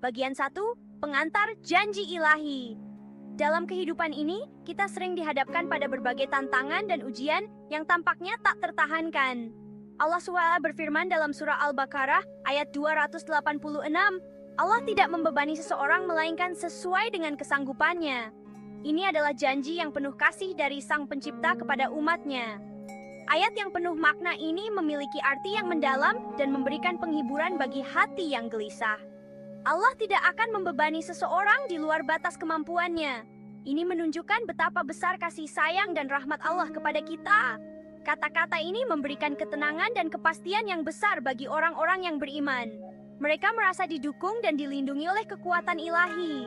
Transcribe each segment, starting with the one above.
Bagian 1, pengantar janji ilahi. Dalam kehidupan ini, kita sering dihadapkan pada berbagai tantangan dan ujian yang tampaknya tak tertahankan. Allah SWT berfirman dalam surah Al-Baqarah ayat 286, Allah tidak membebani seseorang melainkan sesuai dengan kesanggupannya. Ini adalah janji yang penuh kasih dari Sang Pencipta kepada umatnya. Ayat yang penuh makna ini memiliki arti yang mendalam dan memberikan penghiburan bagi hati yang gelisah. Allah tidak akan membebani seseorang di luar batas kemampuannya. Ini menunjukkan betapa besar kasih sayang dan rahmat Allah kepada kita. Kata-kata ini memberikan ketenangan dan kepastian yang besar bagi orang-orang yang beriman. Mereka merasa didukung dan dilindungi oleh kekuatan ilahi.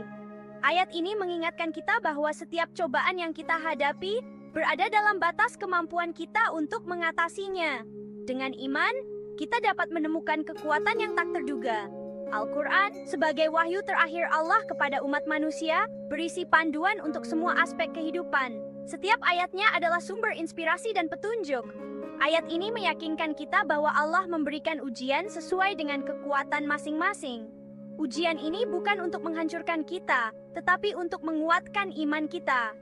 Ayat ini mengingatkan kita bahwa setiap cobaan yang kita hadapi berada dalam batas kemampuan kita untuk mengatasinya. Dengan iman, kita dapat menemukan kekuatan yang tak terduga. Al-Quran, sebagai wahyu terakhir Allah kepada umat manusia, berisi panduan untuk semua aspek kehidupan. Setiap ayatnya adalah sumber inspirasi dan petunjuk. Ayat ini meyakinkan kita bahwa Allah memberikan ujian sesuai dengan kekuatan masing-masing. Ujian ini bukan untuk menghancurkan kita, tetapi untuk menguatkan iman kita.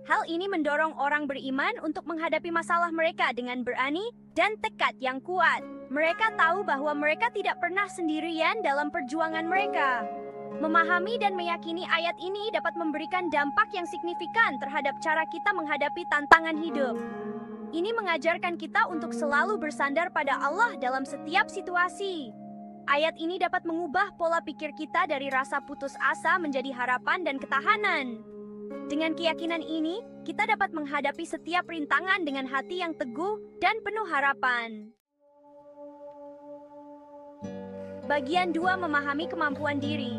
Hal ini mendorong orang beriman untuk menghadapi masalah mereka dengan berani dan tekad yang kuat. Mereka tahu bahwa mereka tidak pernah sendirian dalam perjuangan mereka. Memahami dan meyakini ayat ini dapat memberikan dampak yang signifikan terhadap cara kita menghadapi tantangan hidup. Ini mengajarkan kita untuk selalu bersandar pada Allah dalam setiap situasi. Ayat ini dapat mengubah pola pikir kita dari rasa putus asa menjadi harapan dan ketahanan. Dengan keyakinan ini, kita dapat menghadapi setiap rintangan dengan hati yang teguh dan penuh harapan. Bagian 2, memahami kemampuan diri.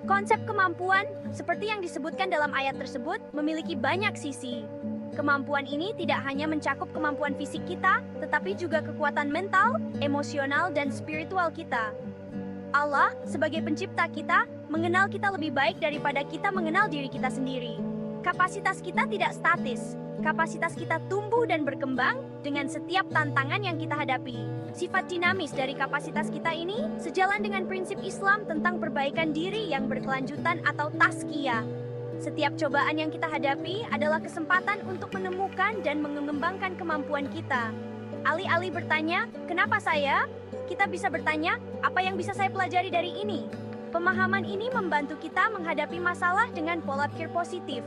Konsep kemampuan, seperti yang disebutkan dalam ayat tersebut, memiliki banyak sisi. Kemampuan ini tidak hanya mencakup kemampuan fisik kita, tetapi juga kekuatan mental, emosional, dan spiritual kita. Allah, sebagai pencipta kita, mengenal kita lebih baik daripada kita mengenal diri kita sendiri. Kapasitas kita tidak statis. Kapasitas kita tumbuh dan berkembang dengan setiap tantangan yang kita hadapi. Sifat dinamis dari kapasitas kita ini sejalan dengan prinsip Islam tentang perbaikan diri yang berkelanjutan atau tazkiyah. Setiap cobaan yang kita hadapi adalah kesempatan untuk menemukan dan mengembangkan kemampuan kita. Alih-alih bertanya, "Kenapa saya?" kita bisa bertanya, "Apa yang bisa saya pelajari dari ini?" Pemahaman ini membantu kita menghadapi masalah dengan pola pikir positif.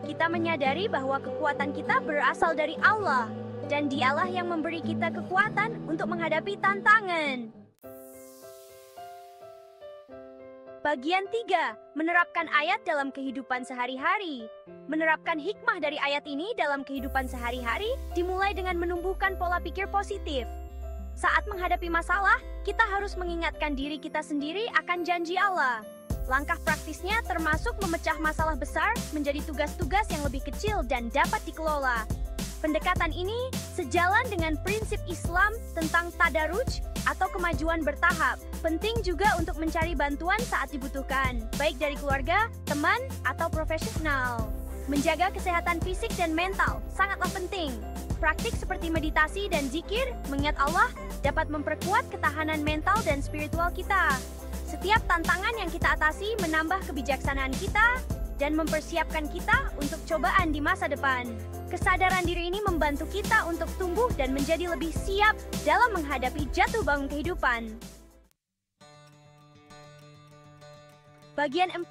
Kita menyadari bahwa kekuatan kita berasal dari Allah, dan Dialah yang memberi kita kekuatan untuk menghadapi tantangan. Bagian 3, menerapkan ayat dalam kehidupan sehari-hari. Menerapkan hikmah dari ayat ini dalam kehidupan sehari-hari dimulai dengan menumbuhkan pola pikir positif. Saat menghadapi masalah, kita harus mengingatkan diri kita sendiri akan janji Allah. Langkah praktisnya termasuk memecah masalah besar menjadi tugas-tugas yang lebih kecil dan dapat dikelola. Pendekatan ini sejalan dengan prinsip Islam tentang tadarruj atau kemajuan bertahap. Penting juga untuk mencari bantuan saat dibutuhkan, baik dari keluarga, teman, atau profesional. Menjaga kesehatan fisik dan mental sangatlah penting. Praktik seperti meditasi dan zikir, mengingat Allah, dapat memperkuat ketahanan mental dan spiritual kita. Setiap tantangan yang kita atasi menambah kebijaksanaan kita dan mempersiapkan kita untuk cobaan di masa depan. Kesadaran diri ini membantu kita untuk tumbuh dan menjadi lebih siap dalam menghadapi jatuh bangun kehidupan. Bagian 4,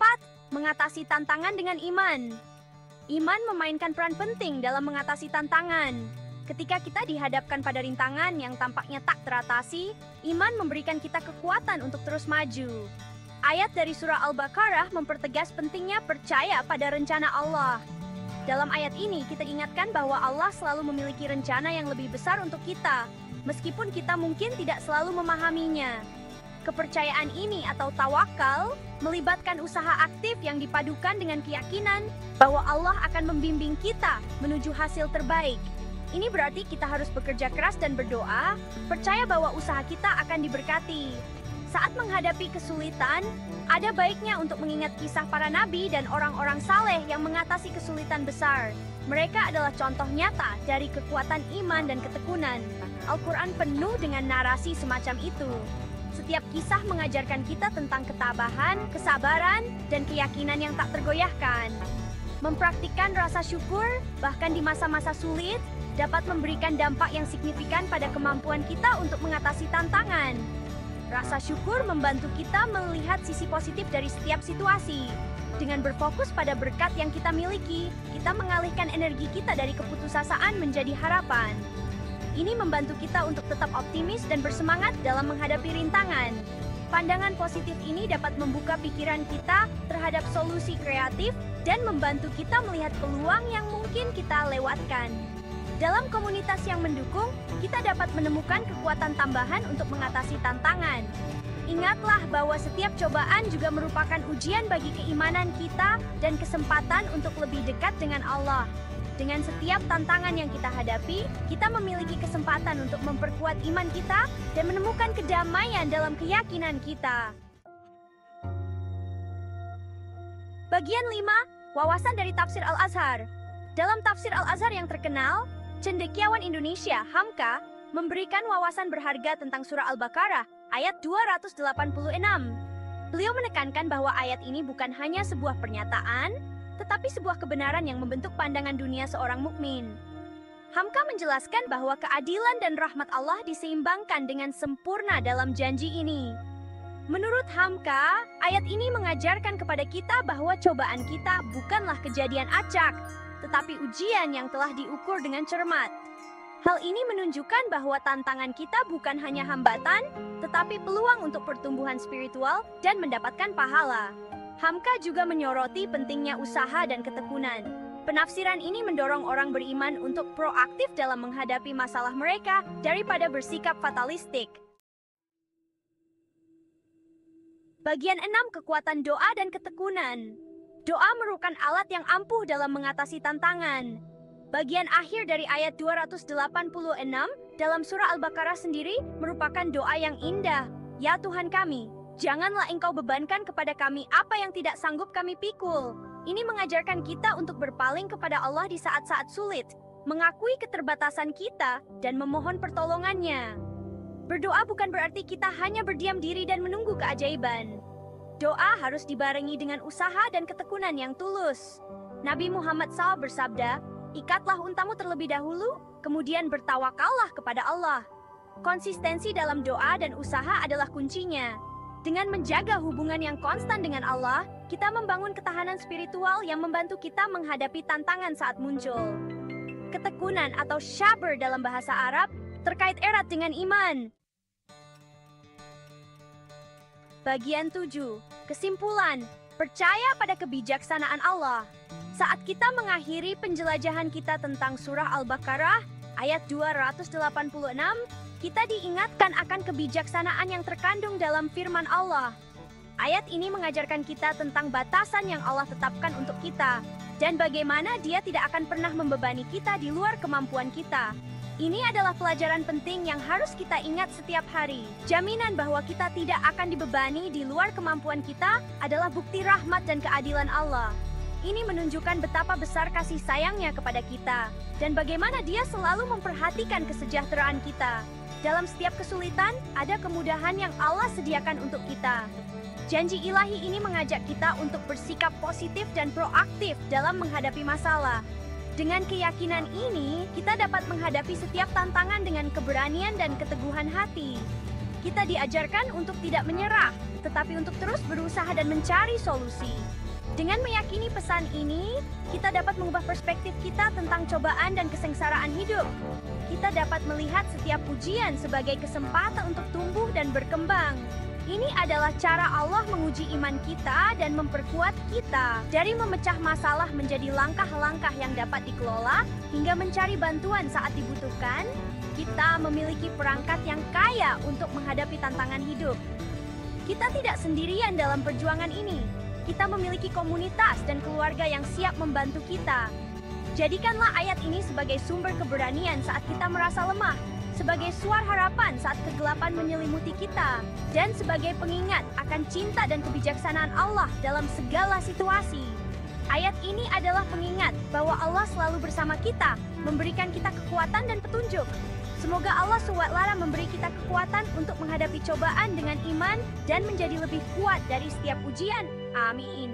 mengatasi tantangan dengan iman. Iman memainkan peran penting dalam mengatasi tantangan. Ketika kita dihadapkan pada rintangan yang tampaknya tak teratasi, iman memberikan kita kekuatan untuk terus maju. Ayat dari surah Al-Baqarah mempertegas pentingnya percaya pada rencana Allah. Dalam ayat ini, kita ingatkan bahwa Allah selalu memiliki rencana yang lebih besar untuk kita, meskipun kita mungkin tidak selalu memahaminya. Kepercayaan ini atau tawakal melibatkan usaha aktif yang dipadukan dengan keyakinan bahwa Allah akan membimbing kita menuju hasil terbaik. Ini berarti kita harus bekerja keras dan berdoa, percaya bahwa usaha kita akan diberkati. Saat menghadapi kesulitan, ada baiknya untuk mengingat kisah para nabi dan orang-orang saleh yang mengatasi kesulitan besar. Mereka adalah contoh nyata dari kekuatan iman dan ketekunan. Al-Quran penuh dengan narasi semacam itu. Setiap kisah mengajarkan kita tentang ketabahan, kesabaran, dan keyakinan yang tak tergoyahkan. Mempraktikkan rasa syukur, bahkan di masa-masa sulit, dapat memberikan dampak yang signifikan pada kemampuan kita untuk mengatasi tantangan. Rasa syukur membantu kita melihat sisi positif dari setiap situasi. Dengan berfokus pada berkat yang kita miliki, kita mengalihkan energi kita dari keputusasaan menjadi harapan. Ini membantu kita untuk tetap optimis dan bersemangat dalam menghadapi rintangan. Pandangan positif ini dapat membuka pikiran kita terhadap solusi kreatif dan membantu kita melihat peluang yang mungkin kita lewatkan. Dalam komunitas yang mendukung, kita dapat menemukan kekuatan tambahan untuk mengatasi tantangan. Ingatlah bahwa setiap cobaan juga merupakan ujian bagi keimanan kita dan kesempatan untuk lebih dekat dengan Allah. Dengan setiap tantangan yang kita hadapi, kita memiliki kesempatan untuk memperkuat iman kita dan menemukan kedamaian dalam keyakinan kita. Bagian 5, wawasan dari Tafsir Al-Azhar. Dalam Tafsir Al-Azhar yang terkenal, cendekiawan Indonesia, Hamka, memberikan wawasan berharga tentang surah Al-Baqarah, ayat 286. Beliau menekankan bahwa ayat ini bukan hanya sebuah pernyataan, tetapi sebuah kebenaran yang membentuk pandangan dunia seorang mukmin. Hamka menjelaskan bahwa keadilan dan rahmat Allah diseimbangkan dengan sempurna dalam janji ini. Menurut Hamka, ayat ini mengajarkan kepada kita bahwa cobaan kita bukanlah kejadian acak, tetapi ujian yang telah diukur dengan cermat. Hal ini menunjukkan bahwa tantangan kita bukan hanya hambatan, tetapi peluang untuk pertumbuhan spiritual dan mendapatkan pahala. Hamka juga menyoroti pentingnya usaha dan ketekunan. Penafsiran ini mendorong orang beriman untuk proaktif dalam menghadapi masalah mereka daripada bersikap fatalistik. Bagian 6, kekuatan doa dan ketekunan. Doa merupakan alat yang ampuh dalam mengatasi tantangan. Bagian akhir dari ayat 286 dalam surah Al-Baqarah sendiri merupakan doa yang indah. Ya Tuhan kami, janganlah Engkau bebankan kepada kami apa yang tidak sanggup kami pikul. Ini mengajarkan kita untuk berpaling kepada Allah di saat-saat sulit, mengakui keterbatasan kita, dan memohon pertolongannya. Berdoa bukan berarti kita hanya berdiam diri dan menunggu keajaiban. Doa harus dibarengi dengan usaha dan ketekunan yang tulus. Nabi Muhammad SAW bersabda, "Ikatlah untamu terlebih dahulu, kemudian bertawakallah kepada Allah." Konsistensi dalam doa dan usaha adalah kuncinya. Dengan menjaga hubungan yang konstan dengan Allah, kita membangun ketahanan spiritual yang membantu kita menghadapi tantangan saat muncul. Ketekunan atau sabr dalam bahasa Arab terkait erat dengan iman. Bagian 7. Kesimpulan, percaya pada kebijaksanaan Allah. Saat kita mengakhiri penjelajahan kita tentang surah Al-Baqarah, ayat 286, kita diingatkan akan kebijaksanaan yang terkandung dalam firman Allah. Ayat ini mengajarkan kita tentang batasan yang Allah tetapkan untuk kita, dan bagaimana Dia tidak akan pernah membebani kita di luar kemampuan kita. Ini adalah pelajaran penting yang harus kita ingat setiap hari. Jaminan bahwa kita tidak akan dibebani di luar kemampuan kita adalah bukti rahmat dan keadilan Allah. Ini menunjukkan betapa besar kasih sayangnya kepada kita, dan bagaimana Dia selalu memperhatikan kesejahteraan kita. Dalam setiap kesulitan, ada kemudahan yang Allah sediakan untuk kita. Janji ilahi ini mengajak kita untuk bersikap positif dan proaktif dalam menghadapi masalah. Dengan keyakinan ini, kita dapat menghadapi setiap tantangan dengan keberanian dan keteguhan hati. Kita diajarkan untuk tidak menyerah, tetapi untuk terus berusaha dan mencari solusi. Dengan meyakini pesan ini, kita dapat mengubah perspektif kita tentang cobaan dan kesengsaraan hidup. Kita dapat melihat setiap ujian sebagai kesempatan untuk tumbuh dan berkembang. Ini adalah cara Allah menguji iman kita dan memperkuat kita dari memecah masalah menjadi langkah-langkah yang dapat dikelola hingga mencari bantuan saat dibutuhkan. Kita memiliki perangkat yang kaya untuk menghadapi tantangan hidup. Kita tidak sendirian dalam perjuangan ini. Kita memiliki komunitas dan keluarga yang siap membantu kita. Jadikanlah ayat ini sebagai sumber keberanian saat kita merasa lemah, sebagai suara harapan saat kegelapan menyelimuti kita, dan sebagai pengingat akan cinta dan kebijaksanaan Allah dalam segala situasi. Ayat ini adalah pengingat bahwa Allah selalu bersama kita, memberikan kita kekuatan dan petunjuk. Semoga Allah SWT memberi kita kekuatan untuk menghadapi cobaan dengan iman dan menjadi lebih kuat dari setiap ujian. Amin.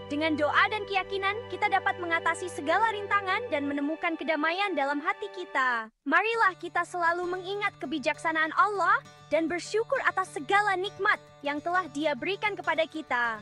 Dengan doa dan keyakinan, kita dapat mengatasi segala rintangan dan menemukan kedamaian dalam hati kita. Marilah kita selalu mengingat kebijaksanaan Allah dan bersyukur atas segala nikmat yang telah Dia berikan kepada kita.